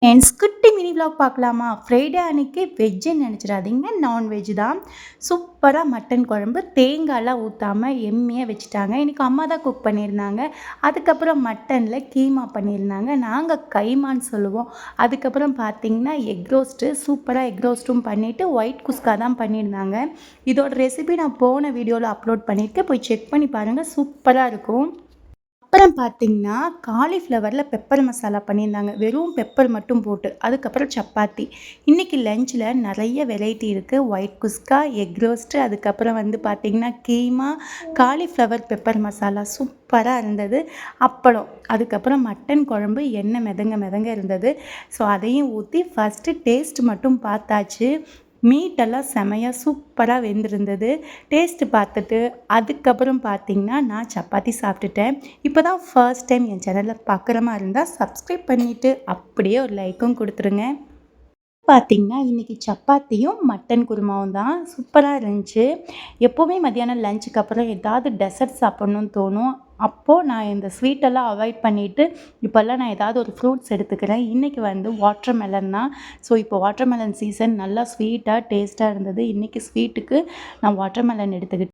Friends குட்டி mini vlog பார்க்கலாமா? Friday அன்னைக்கு வெஜ்ஜுன்னு நினச்சிடாதீங்க, நான்வெஜ் தான். சூப்பராக மட்டன் குழம்பு தேங்காய்லாம் ஊற்றாம எம்மியாக வச்சுட்டாங்க. இன்றைக்கி அம்மா தான் குக் பண்ணியிருந்தாங்க. அதுக்கப்புறம் மட்டனில் கீமா பண்ணியிருந்தாங்க. நாங்கள் கைமான்னு சொல்லுவோம். அதுக்கப்புறம் பார்த்திங்கன்னா எக் ரோஸ்ட்டு, சூப்பராக எக் ரோஸ்ட்டும் பண்ணிவிட்டு ஒயிட் குஸ்கா தான் பண்ணியிருந்தாங்க. இதோட ரெசிபி நான் போன வீடியோவில் அப்லோட் பண்ணியிருக்கேன், போய் செக் பண்ணி பாருங்கள், சூப்பராக இருக்கும். அப்புறம் பார்த்தீங்கன்னா, காலிஃப்ளவரில் பெப்பர் மசாலா பண்ணியிருந்தாங்க. வெறும் பெப்பர் மட்டும் போட்டு. அதுக்கப்புறம் சப்பாத்தி. இன்றைக்கி லஞ்சில் நிறைய வெரைட்டி இருக்குது. ஒயிட் குஸ்கா, எக் ரோஸ்ட்டு, அதுக்கப்புறம் வந்து பார்த்திங்கன்னா கீமா, காலிஃப்ளவர் பெப்பர் மசாலா சூப்பராக இருந்தது. அப்பளம், அதுக்கப்புறம் மட்டன் குழம்பு எண்ணெய் மிதங்க மிதங்க இருந்தது. ஸோ அதையும் ஊற்றி ஃபஸ்ட்டு டேஸ்ட் மட்டும் பார்த்தாச்சு. மீட்டெல்லாம் செமையாக சூப்பராக வெந்திருந்தது. டேஸ்ட்டு பார்த்துட்டு அதுக்கப்புறம் பார்த்திங்கன்னா நான் சப்பாத்தி சாப்பிட்டுட்டேன். இப்போ தான் ஃபர்ஸ்ட் டைம் என் சேனலில் பார்க்குற மாதிரி இருந்தால் சப்ஸ்கிரைப் பண்ணிவிட்டு அப்படியே ஒரு லைக்கும் கொடுத்துருங்க. பார்த்திங்கன்னா இன்றைக்கி சப்பாத்தியும் மட்டன் குருமாவும் தான். சூப்பராக இருந்துச்சு. எப்போவுமே மத்தியானம் லஞ்சுக்கு அப்புறம் ஏதாவது டெசர்ட் சாப்பிட்ணுன்னு தோணும். அப்போது நான் இந்த ஸ்வீட்டெல்லாம் அவாய்ட் பண்ணிவிட்டு இப்போல்லாம் நான் ஏதாவது ஒரு ஃப்ரூட்ஸ் எடுத்துக்கிறேன். இன்றைக்கி வந்து வாட்டர் மெலன் தான். ஸோ இப்போ வாட்டர் மெலன் சீசன், நல்லா ஸ்வீட்டாக டேஸ்ட்டாக இருந்தது. இன்றைக்கி ஸ்வீட்டுக்கு நான் வாட்டர் மெலன் எடுத்துக்கிட்டேன்.